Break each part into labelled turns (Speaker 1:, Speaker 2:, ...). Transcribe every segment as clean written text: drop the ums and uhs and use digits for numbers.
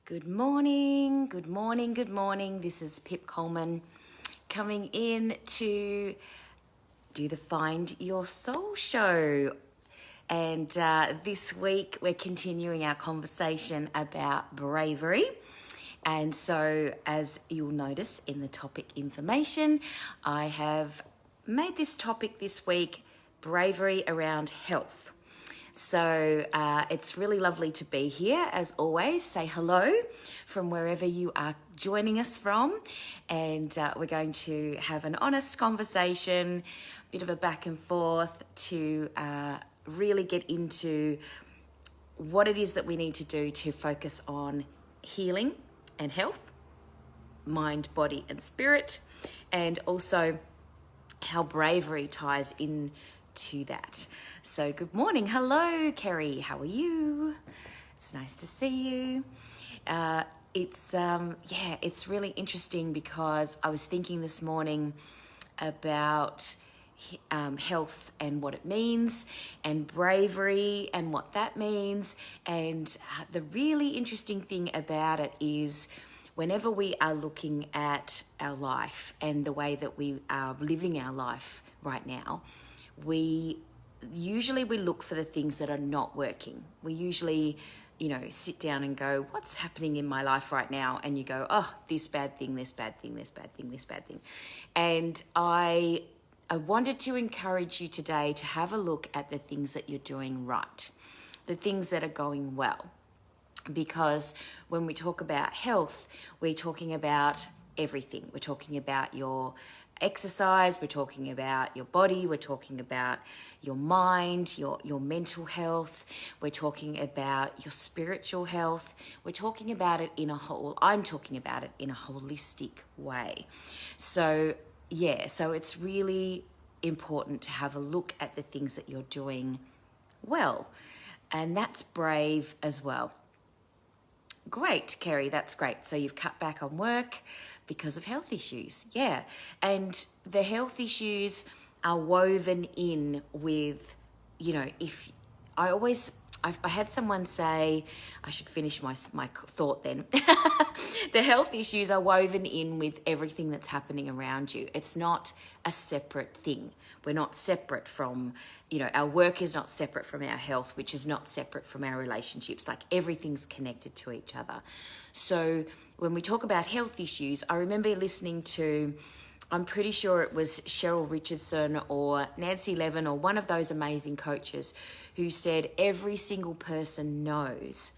Speaker 1: Good morning, good morning, good morning. This is Pip Coleman coming in to do the Find Your Soul show. And this week we're continuing our conversation about bravery. And so, as you'll notice in the topic information, I have made this topic this week, bravery around health. So it's really lovely to be here. As always, say hello from wherever you are joining us from. And we're going to have an honest conversation, a bit of a back and forth to really get into what it is that we need to do to focus on healing and health, mind, body, and spirit, and also how bravery ties in to that. So good morning. Hello, Kerry. How are you? It's nice to see you. It's really interesting because I was thinking this morning about health and what it means, and bravery and what that means. And the really interesting thing about it is whenever we are looking at our life and the way that we are living our life right now, we look for the things that are not working. We usually, sit down and go, what's happening in my life right now? And you go, oh, this bad thing, this bad thing, this bad thing, this bad thing. And I wanted to encourage you today to have a look at the things that you're doing right, the things that are going well. Because when we talk about health, we're talking about everything. We're talking about your exercise, we're talking about your body, we're talking about your mind, your mental health, we're talking about your spiritual health, we're talking about it I'm talking about it in a holistic way. So it's really important to have a look at the things that you're doing well, and that's brave as well. Great, Kerry, that's great. So you've cut back on work because of health issues. Yeah. And the health issues are woven in with, I had someone say, I should finish my thought then. The health issues are woven in with everything that's happening around you. It's not a separate thing. We're not separate from, our work is not separate from our health, which is not separate from our relationships. Like everything's connected to each other. So when we talk about health issues, I remember listening to, I'm pretty sure it was Cheryl Richardson or Nancy Levin or one of those amazing coaches who said every single person knows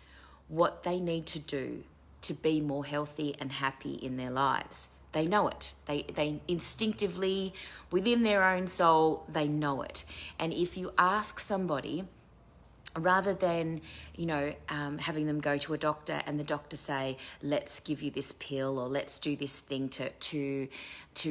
Speaker 1: what they need to do to be more healthy and happy in their lives. They know it. They instinctively, within their own soul, they know it. And if you ask somebody, rather than, having them go to a doctor and the doctor say, let's give you this pill or let's do this thing to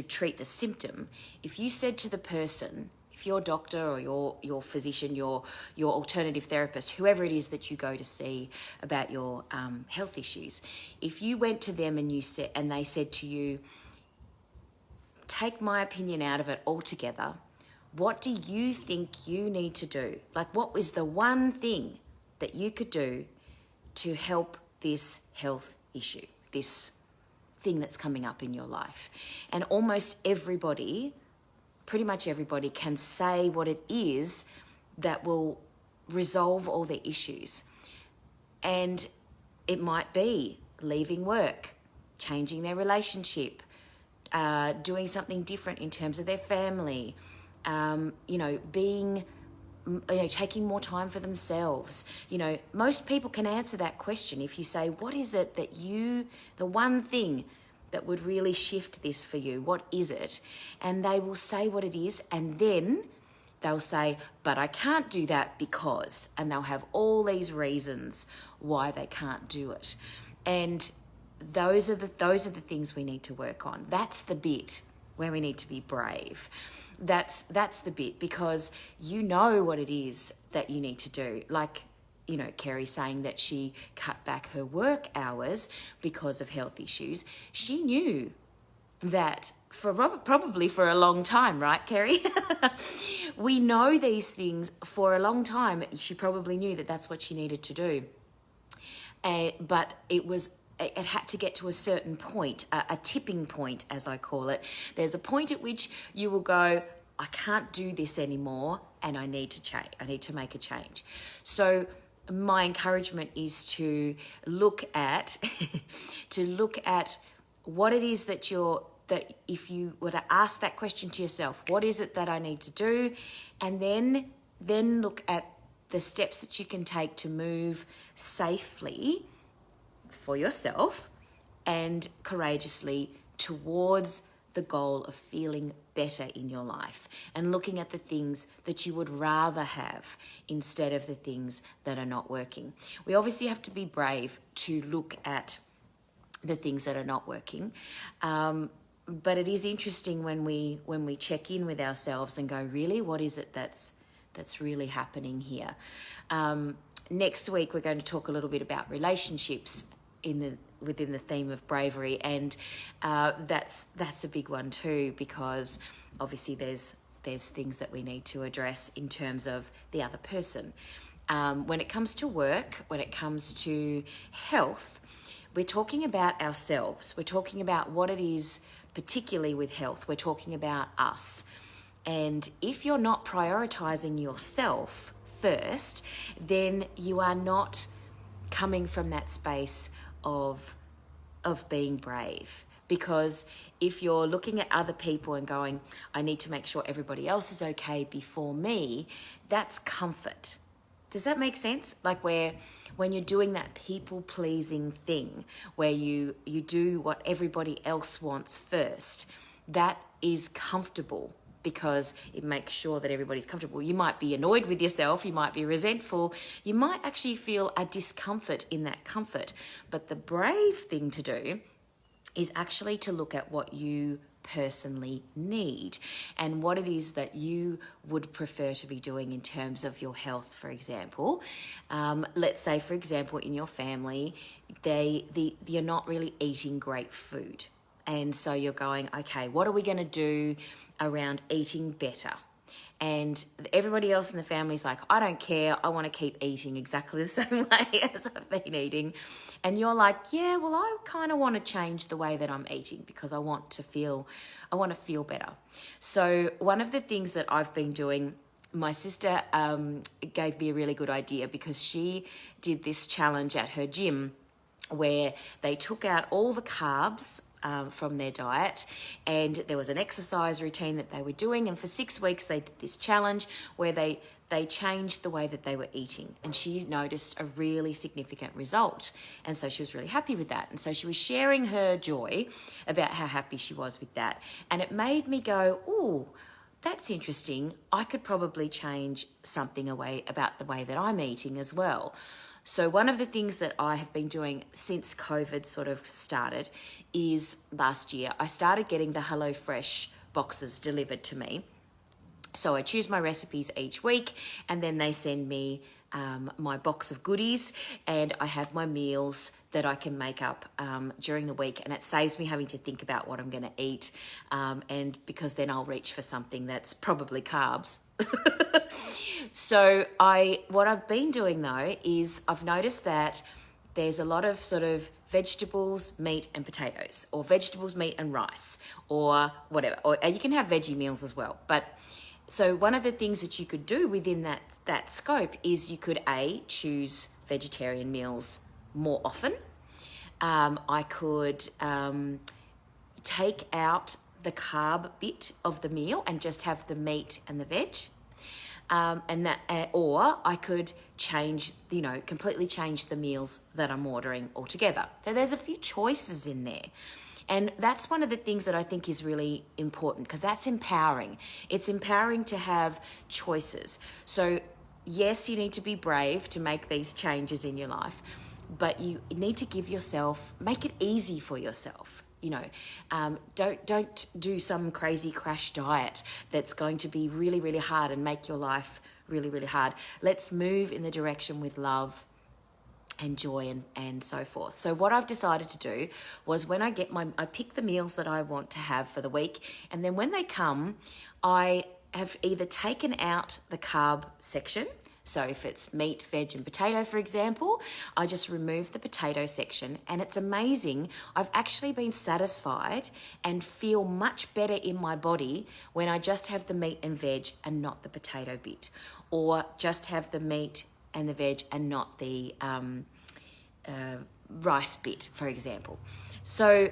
Speaker 1: treat the symptom, if you said to the person, if your doctor or your physician, your alternative therapist, whoever it is that you go to see about your health issues, if you went to them and they said to you, take my opinion out of it altogether, what do you think you need to do? Like, what was the one thing that you could do to help this health issue, this thing that's coming up in your life? And almost everybody, pretty much everybody, can say what it is that will resolve all their issues. And it might be leaving work, changing their relationship, doing something different in terms of their family, taking more time for themselves. Most people can answer that question. If you say, what is it that the one thing that would really shift this for you, what is it? And they will say what it is, and then they'll say, but I can't do that because, and they'll have all these reasons why they can't do it. And those are the things we need to work on. That's the bit where we need to be brave. That's the bit, because you know what it is that you need to do. Like, Kerry saying that she cut back her work hours because of health issues. She knew that probably for a long time, right, Kerry? We know these things for a long time. She probably knew that that's what she needed to do. But it was it had to get to a certain point, a tipping point, as I call it. There's a point at which you will go, I can't do this anymore, and I need to change. I need to make a change. So my encouragement is to look at what it is that if you were to ask that question to yourself, what is it that I need to do? And then look at the steps that you can take to move safely for yourself and courageously towards the goal of feeling better in your life, and looking at the things that you would rather have instead of the things that are not working. We obviously have to be brave to look at the things that are not working. But it is interesting when we check in with ourselves and go, really, what is it that's really happening here? Next week, we're going to talk a little bit about relationships within the theme of bravery, and that's a big one too, because obviously there's things that we need to address in terms of the other person. When it comes to work, when it comes to health, we're talking about ourselves. We're talking about what it is, particularly with health. We're talking about us. And if you're not prioritizing yourself first, then you are not coming from that space of being brave. Because if you're looking at other people and going, I need to make sure everybody else is okay before me, that's comfort. Does that make sense? Like when you're doing that people-pleasing thing where you do what everybody else wants first, that is comfortable because it makes sure that everybody's comfortable. You might be annoyed with yourself, you might be resentful, you might actually feel a discomfort in that comfort. But the brave thing to do is actually to look at what you personally need and what it is that you would prefer to be doing in terms of your health, for example. Let's say, for example, in your family, you're not really eating great food. And so you're going, okay, what are we going to do around eating better? And everybody else in the family is like, I don't care. I want to keep eating exactly the same way as I've been eating. And you're like, yeah, well, I kind of want to change the way that I'm eating because I want to feel better. So one of the things that I've been doing, my sister gave me a really good idea because she did this challenge at her gym where they took out all the carbs from their diet, and there was an exercise routine that they were doing, and for 6 weeks they did this challenge where they changed the way that they were eating, and she noticed a really significant result, and so she was really happy with that. And so she was sharing her joy about how happy she was with that, and it made me go, ooh, that's interesting. I could probably change something about the way that I'm eating as well. So one of the things that I have been doing since COVID sort of started is last year, I started getting the HelloFresh boxes delivered to me. So I choose my recipes each week, and then they send me my box of goodies, and I have my meals that I can make up during the week, and it saves me having to think about what I'm going to eat, and because then I'll reach for something that's probably carbs. So what I've been doing though is I've noticed that there's a lot of sort of vegetables, meat and potatoes, or vegetables, meat and rice, or whatever, or you can have veggie meals as well. But so one of the things that you could do within that scope is you could choose vegetarian meals more often. I could take out the carb bit of the meal and just have the meat and the veg. Or I could completely change the meals that I'm ordering altogether. So there's a few choices in there. And that's one of the things that I think is really important because that's empowering. It's empowering to have choices. So yes, you need to be brave to make these changes in your life, but you need to make it easy for yourself. Don't do some crazy crash diet that's going to be really, really hard and make your life really, really hard. Let's move in the direction with love and joy and so forth. So what I've decided to do was when I pick the meals that I want to have for the week, and then when they come, I have either taken out the carb section. So if it's meat, veg and potato, for example, I just remove the potato section, and it's amazing. I've actually been satisfied and feel much better in my body when I just have the meat and veg and not the potato bit, or just have the meat and the veg and not the rice bit, for example. So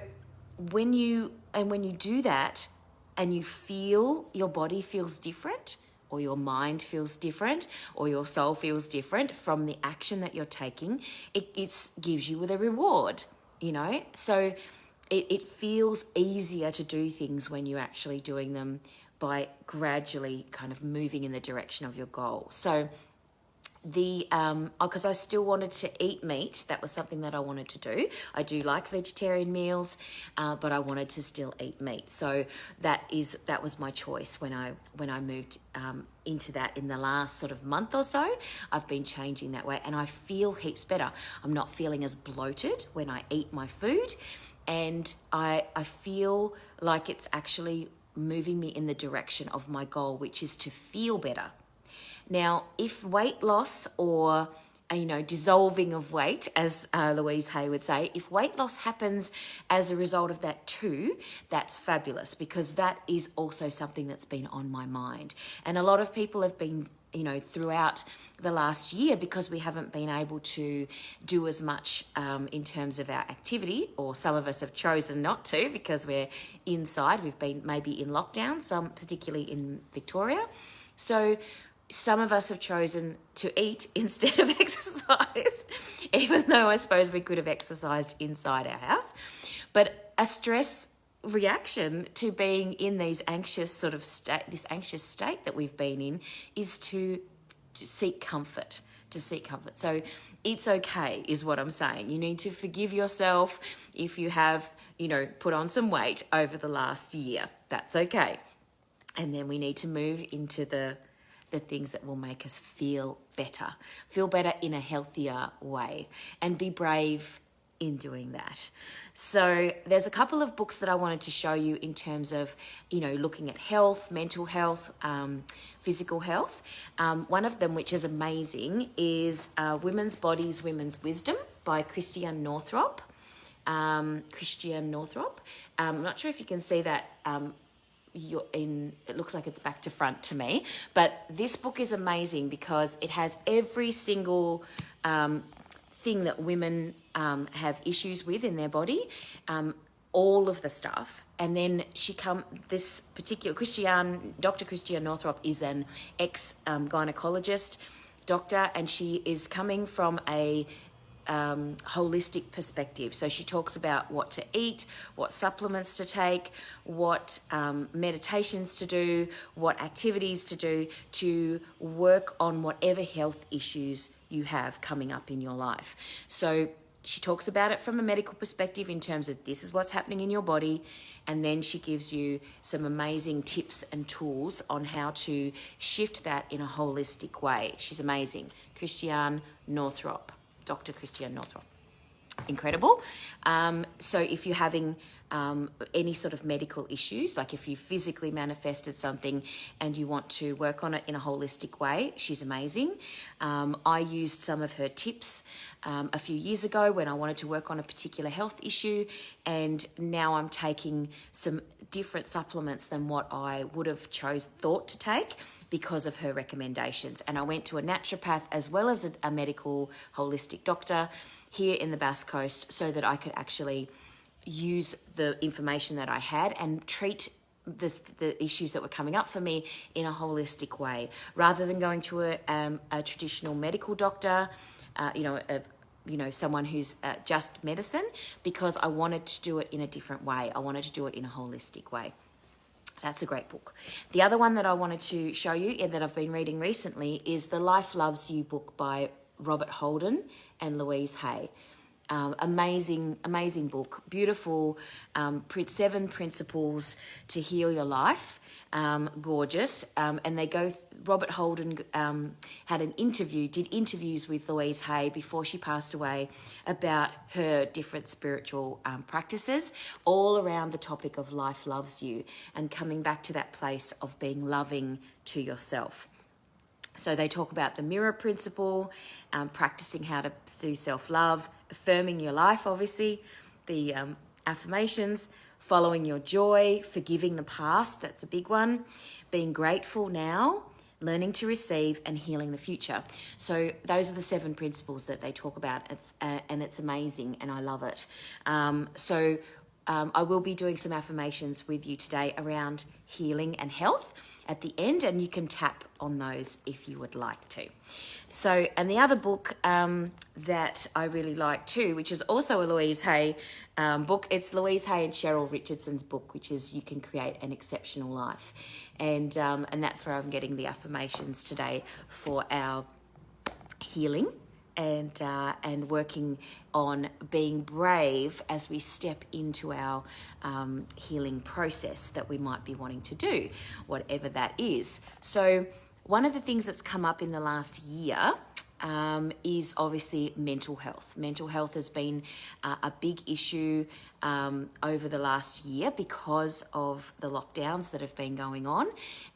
Speaker 1: when you do that and you feel your body feels different, or your mind feels different, or your soul feels different from the action that you're taking, it gives you the reward, you know? So it feels easier to do things when you're actually doing them by gradually kind of moving in the direction of your goal. So because I still wanted to eat meat, that was something that I wanted to do. I do like vegetarian meals, but I wanted to still eat meat. So that was my choice when I moved into that in the last sort of month or so. I've been changing that way, and I feel heaps better. I'm not feeling as bloated when I eat my food, and I feel like it's actually moving me in the direction of my goal, which is to feel better. Now, if weight loss or, dissolving of weight, as Louise Haye would say, if weight loss happens as a result of that too, that's fabulous, because that is also something that's been on my mind. And a lot of people have been, throughout the last year, because we haven't been able to do as much in terms of our activity, or some of us have chosen not to because we're inside. We've been maybe in lockdown, some particularly in Victoria. So some of us have chosen to eat instead of exercise, even though I suppose we could have exercised inside our house. But a stress reaction to being in these anxious sort of state, this anxious state that we've been in, is to seek comfort. So it's okay, is what I'm saying. You need to forgive yourself if you have, put on some weight over the last year. That's okay. And then we need to move into the things that will make us feel better in a healthier way, and be brave in doing that. So there's a couple of books that I wanted to show you in terms of, looking at health, mental health, physical health. One of them, which is amazing, is Women's Bodies, Women's Wisdom by Christiane Northrup. I'm not sure if you can see that. It looks like it's back to front to me, but this book is amazing because it has every single thing that women have issues with in their body, all of the stuff. And then this particular Dr. Christiane Northrup is an ex-gynecologist doctor, and she is coming from a holistic perspective. So she talks about what to eat, what supplements to take, what meditations to do, what activities to do to work on whatever health issues you have coming up in your life. So she talks about it from a medical perspective in terms of this is what's happening in your body, and then she gives you some amazing tips and tools on how to shift that in a holistic way. She's amazing. Christiane Northrup. Dr. Christiane Northrup. Incredible. So if you're having any sort of medical issues, like if you physically manifested something and you want to work on it in a holistic way, she's amazing. I used some of her tips a few years ago when I wanted to work on a particular health issue, and now I'm taking some different supplements than what I would have thought to take because of her recommendations. And I went to a naturopath as well as a medical holistic doctor here in the Basque Coast so that I could actually use the information that I had and treat the issues that were coming up for me in a holistic way, rather than going to a traditional medical doctor, someone who's just medicine, because I wanted to do it in a different way. I wanted to do it in a holistic way. That's a great book. The other one that I wanted to show you and that I've been reading recently is the Life Loves You book by Robert Holden and Louise Haye. Amazing book. Beautiful. 7 principles to heal your life. Gorgeous. And Robert Holden did interviews with Louise Haye before she passed away about her different spiritual practices, all around the topic of life loves you and coming back to that place of being loving to yourself. So they talk about the mirror principle, practicing how to do self-love, affirming your life, obviously, the affirmations, following your joy, forgiving the past, that's a big one, being grateful now, learning to receive, and healing the future. So those are the 7 principles that they talk about. And it's amazing, and I love it. I will be doing some affirmations with you today around healing and health at the end, and you can tap on those if you would like to. So, and the other book that I really like too, which is also a Louise Haye book, it's Louise Haye and Cheryl Richardson's book, which is You Can Create an Exceptional Life. And that's where I'm getting the affirmations today for our healing and working on being brave as we step into our healing process that we might be wanting to do, whatever that is. So one of the things that's come up in the last year is obviously mental health. Mental health has been a big issue over the last year because of the lockdowns that have been going on.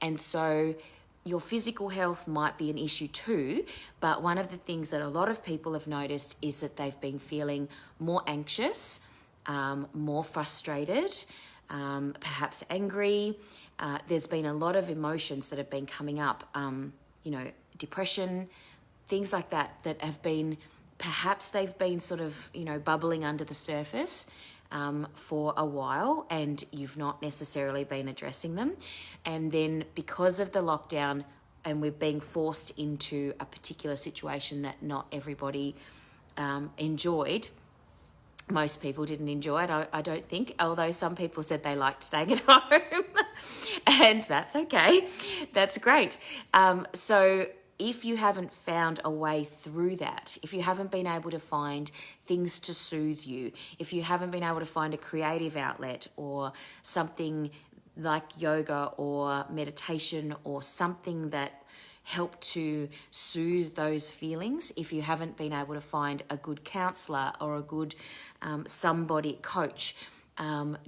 Speaker 1: And so your physical health might be an issue too, but one of the things that a lot of people have noticed is that they've been feeling more anxious, more frustrated, perhaps angry. There's been a lot of emotions that have been coming up, depression, things like that have been, perhaps they've been sort of, bubbling under the surface for a while, and you've not necessarily been addressing them. And then because of the lockdown and we're being forced into a particular situation that not everybody enjoyed, most people didn't enjoy it, I don't think, although some people said they liked staying at home and that's okay, that's great. So if you haven't found a way through that, if you haven't been able to find things to soothe you, if you haven't been able to find a creative outlet or something like yoga or meditation or something that help to soothe those feelings, if you haven't been able to find a good counsellor or a good coach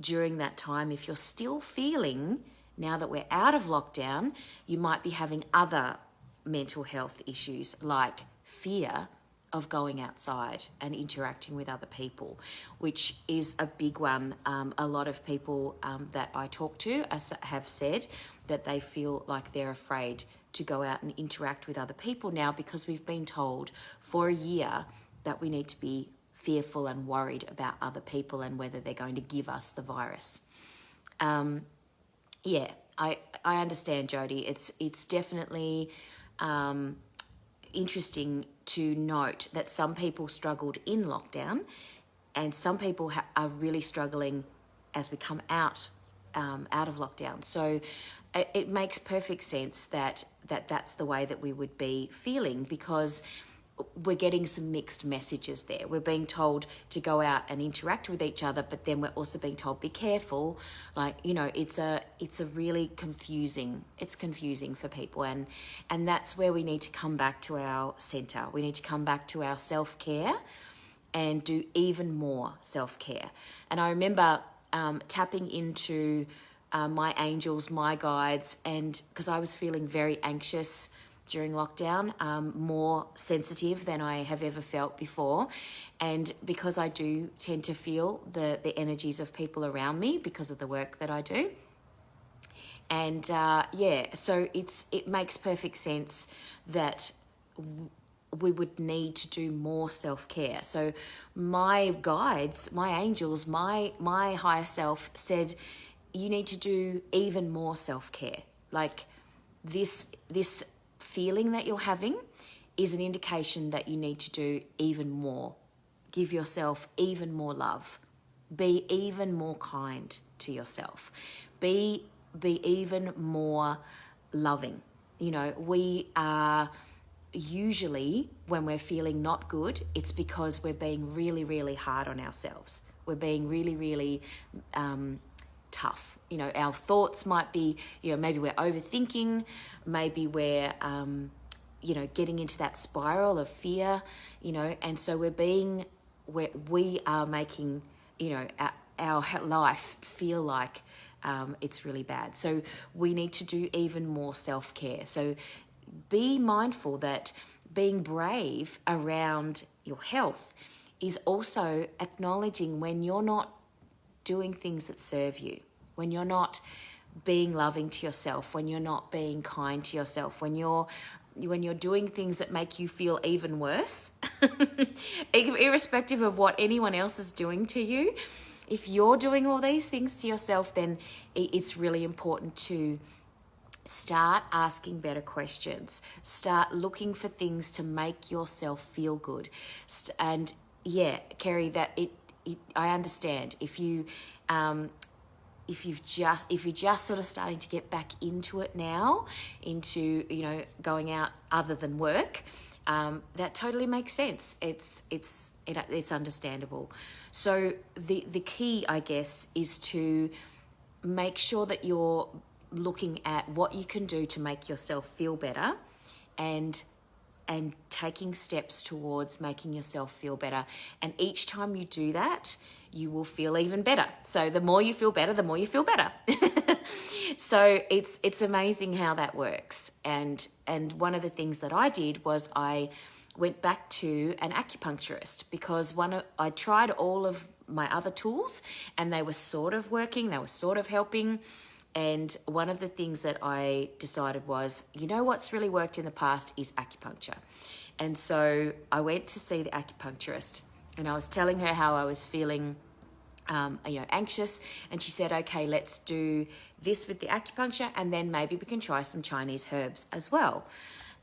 Speaker 1: during that time, if you're still feeling, now that we're out of lockdown, you might be having other mental health issues like fear of going outside and interacting with other people, which is a big one. A lot of people that I talk to have said that they feel like they're afraid to go out and interact with other people now because we've been told for a year that we need to be fearful and worried about other people and whether they're going to give us the virus. I understand, Jody. It's definitely interesting to note that some people struggled in lockdown and some people are really struggling as we come out of lockdown. So it makes perfect sense that's the way that we would be feeling, because we're getting some mixed messages there. We're being told to go out and interact with each other, but then we're also being told, be careful. It's a really confusing, it's confusing for people. And that's where we need to come back to our center. We need to come back to our self-care and do even more self-care. And I remember tapping into my angels, my guides, and because I was feeling very anxious during lockdown, more sensitive than I have ever felt before. And because I do tend to feel the energies of people around me because of the work that I do. And so it makes perfect sense that we would need to do more self-care. So my guides, my angels, my higher self said, you need to do even more self-care. Like this feeling that you're having is an indication that you need to do even more. Give yourself even more love. Be even more kind to yourself. Be even more loving. We are usually, when we're feeling not good, it's because we're being really, really hard on ourselves. We're being really, really tough. Our thoughts might be, maybe we're overthinking, maybe we're, getting into that spiral of fear, and so we are making, our life feel like it's really bad. So we need to do even more self-care. So be mindful that being brave around your health is also acknowledging when you're not doing things that serve you, when you're not being loving to yourself, when you're not being kind to yourself, when you're doing things that make you feel even worse, irrespective of what anyone else is doing to you. If you're doing all these things to yourself, then it's really important to start asking better questions. Start looking for things to make yourself feel good. And yeah, Kerry, that I understand if you're just sort of starting to get back into it now, into going out other than work, that totally makes sense. It's understandable. So the key, I guess, is to make sure that you're looking at what you can do to make yourself feel better, and taking steps towards making yourself feel better. And each time you do that, you will feel even better. So the more you feel better, the more you feel better. So it's amazing how that works. And one of the things that I did was I went back to an acupuncturist, because I tried all of my other tools and they were sort of working, they were sort of helping. And one of the things that I decided was, what's really worked in the past is acupuncture. And so I went to see the acupuncturist, and I was telling her how I was feeling, anxious. And she said, okay, let's do this with the acupuncture, and then maybe we can try some Chinese herbs as well.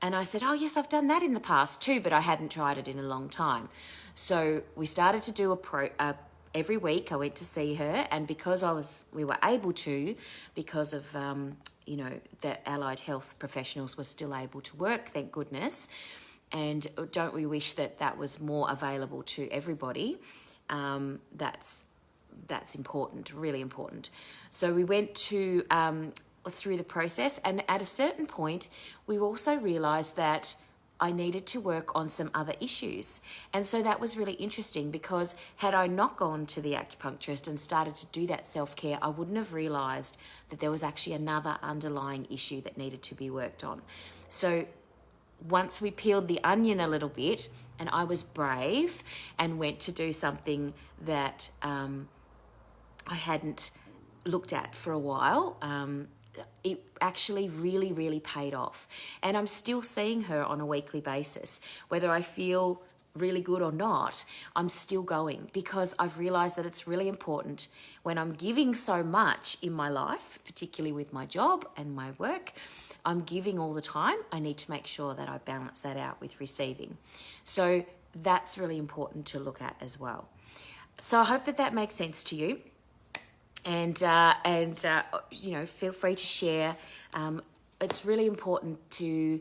Speaker 1: And I said, oh yes, I've done that in the past too, but I hadn't tried it in a long time. So we started to do every week I went to see her, and because we were able to, because of the allied health professionals were still able to work, thank goodness. And don't we wish that was more available to everybody? That's important, really important. So we went through the process, and at a certain point, we also realised that I needed to work on some other issues. And so that was really interesting, because had I not gone to the acupuncturist and started to do that self-care, I wouldn't have realised that there was actually another underlying issue that needed to be worked on. So once we peeled the onion a little bit, and I was brave and went to do something that I hadn't looked at for a while, it actually really, really paid off. And I'm still seeing her on a weekly basis. Whether I feel really good or not, I'm still going, because I've realised that it's really important when I'm giving so much in my life, particularly with my job and my work. I'm giving all the time. I need to make sure that I balance that out with receiving. So that's really important to look at as well. So I hope that makes sense to you. And feel free to share. It's really important to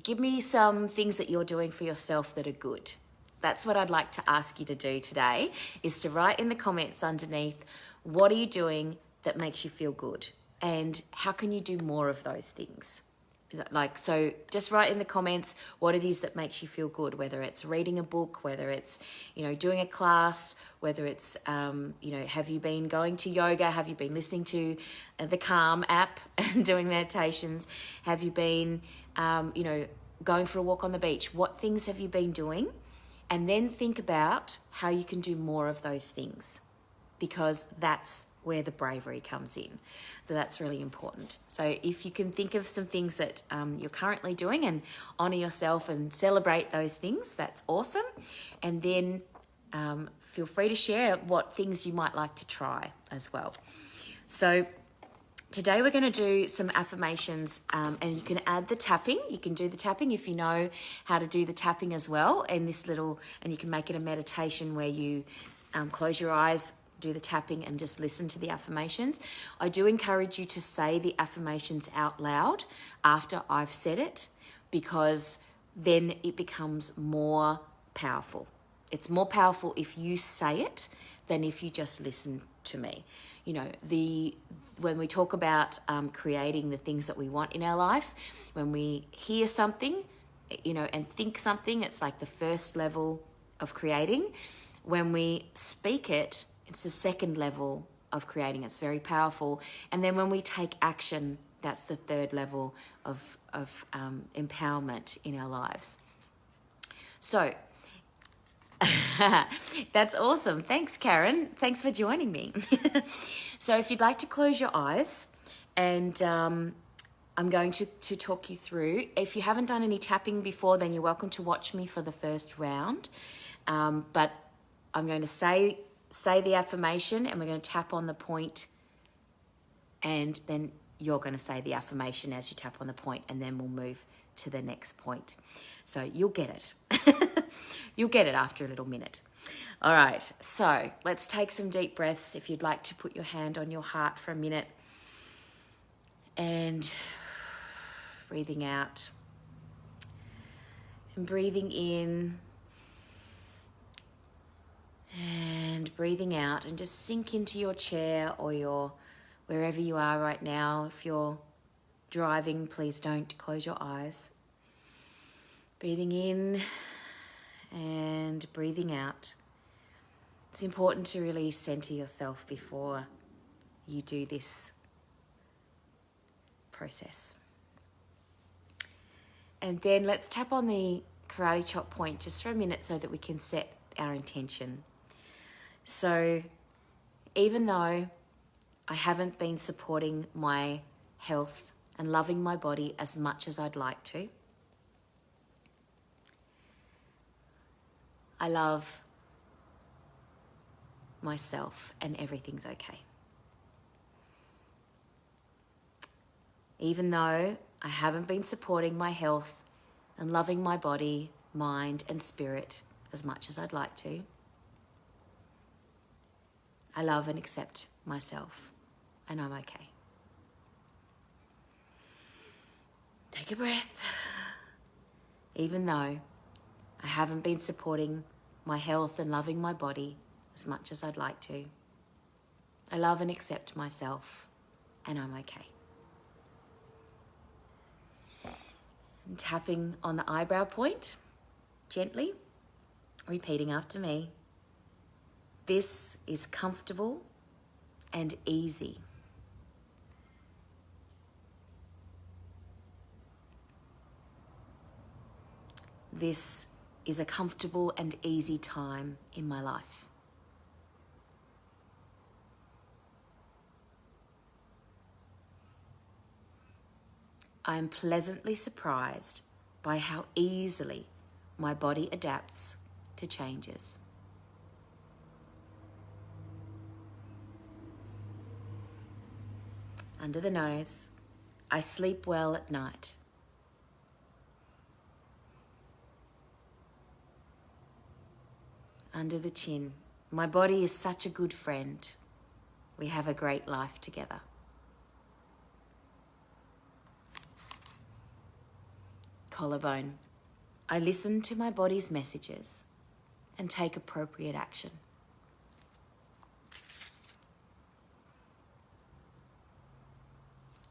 Speaker 1: give me some things that you're doing for yourself that are good. That's what I'd like to ask you to do today, is to write in the comments underneath, what are you doing that makes you feel good? And how can you do more of those things? So just write in the comments what it is that makes you feel good, whether it's reading a book, whether it's, doing a class, whether it's, have you been going to yoga? Have you been listening to the Calm app and doing meditations? Have you been, going for a walk on the beach? What things have you been doing? And then think about how you can do more of those things, because that's where the bravery comes in. So that's really important. So if you can think of some things that you're currently doing and honour yourself and celebrate those things, that's awesome. And then feel free to share what things you might like to try as well. So today we're going to do some affirmations, and you can add the tapping. You can do the tapping if you know how to do the tapping as well. And you can make it a meditation where you close your eyes, do the tapping, and just listen to the affirmations. I do encourage you to say the affirmations out loud after I've said it, because then it becomes more powerful. It's more powerful if you say it than if you just listen to me. When we talk about creating the things that we want in our life, when we hear something, and think something, it's like the first level of creating. When we speak it, it's the second level of creating. It's very powerful. And then when we take action, That's the third level of empowerment in our lives. So that's awesome. Thanks, Karen. Thanks for joining me. So if you'd like to close your eyes, and I'm going to talk you through. If you haven't done any tapping before, then you're welcome to watch me for the first round. But I'm going to say the affirmation, and we're going to tap on the point, and then you're going to say the affirmation as you tap on the point, and then we'll move to the next point. So you'll get it. You'll get it after a little minute. All right, so let's take some deep breaths. If you'd like to put your hand on your heart for a minute, and breathing out and breathing in and breathing out, and just sink into your chair or wherever you are right now. If you're driving, please don't close your eyes. Breathing in and breathing out. It's important to really center yourself before you do this process. And then let's tap on the karate chop point just for a minute so that we can set our intention. So even though I haven't been supporting my health and loving my body as much as I'd like to, I love myself and everything's okay. Even though I haven't been supporting my health and loving my body, mind, and spirit as much as I'd like to, I love and accept myself, and I'm okay. Take a breath. Even though I haven't been supporting my health and loving my body as much as I'd like to, I love and accept myself, and I'm okay. And tapping on the eyebrow point, gently, repeating after me. This is comfortable and easy. This is a comfortable and easy time in my life. I am pleasantly surprised by how easily my body adapts to changes. Under the nose, I sleep well at night. Under the chin, my body is such a good friend. We have a great life together. Collarbone, I listen to my body's messages and take appropriate action.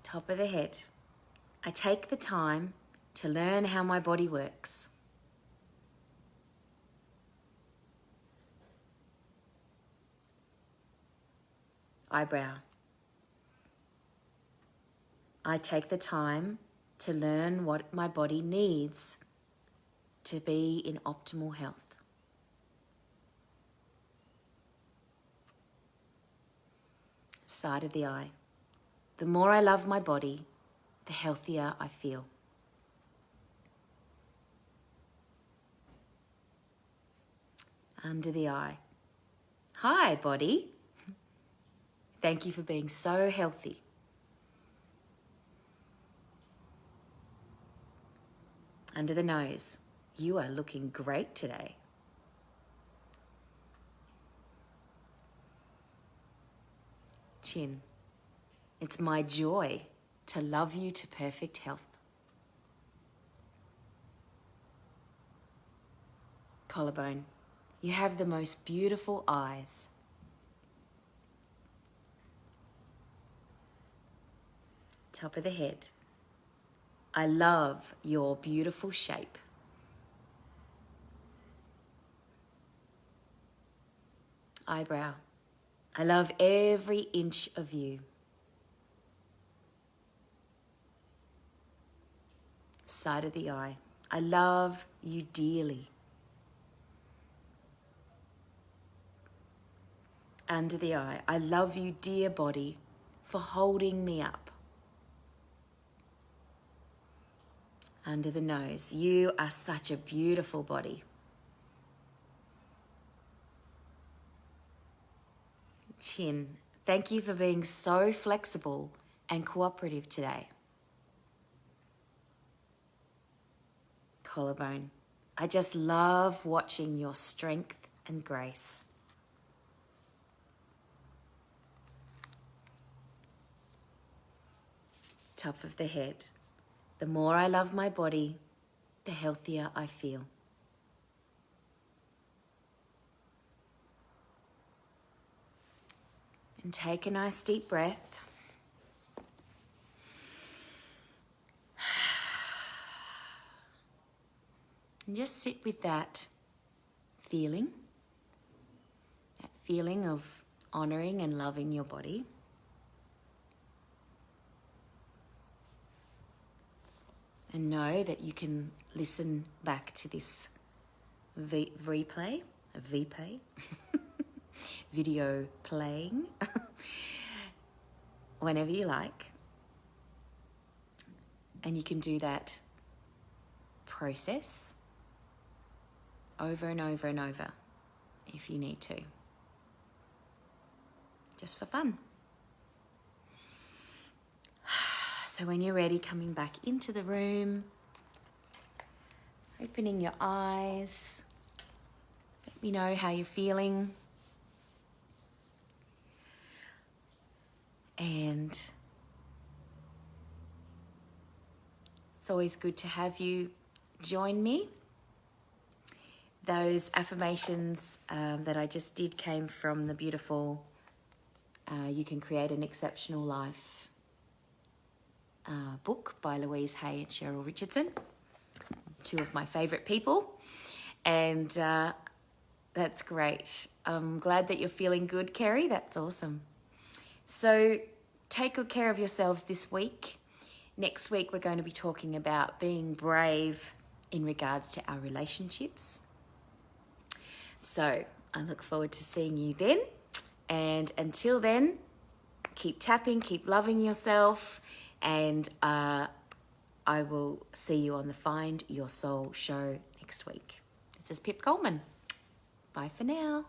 Speaker 1: Top of the head, I take the time to learn how my body works. Eyebrow, I take the time to learn what my body needs to be in optimal health. Side of the eye, the more I love my body, the healthier I feel. Under the eye, hi body, thank you for being so healthy. Under the nose, you are looking great today. Chin, it's my joy to love you to perfect health. Collarbone, you have the most beautiful eyes. Top of the head, I love your beautiful shape. Eyebrow, I love every inch of you. side of the eye. I love you dearly. Under the eye. I love you, dear body, for holding me up. Under the nose. You are such a beautiful body. Chin. Thank you for being so flexible and cooperative today. Collarbone. I just love watching your strength and grace. Top of the head. The more I love my body, the healthier I feel. And take a nice deep breath. And just sit with that feeling of honoring and loving your body. And know that you can listen back to this replay, video playing, whenever you like. And you can do that process over and over and over if you need to. Just for fun. So when you're ready, coming back into the room, opening your eyes, let me know how you're feeling. And it's always good to have you join me. Those affirmations that I just did came from the beautiful You Can Create an Exceptional Life book by Louise, Haye and Cheryl Richardson, two of my favourite people. And that's great. I'm glad that you're feeling good, Kerry. That's awesome. So take good care of yourselves this week. Next week, we're going to be talking about being brave in regards to our relationships. So I look forward to seeing you then. And until then, keep tapping, keep loving yourself. And I will see you on the Find Your Soul show next week. This is Pip Coleman. Bye for now.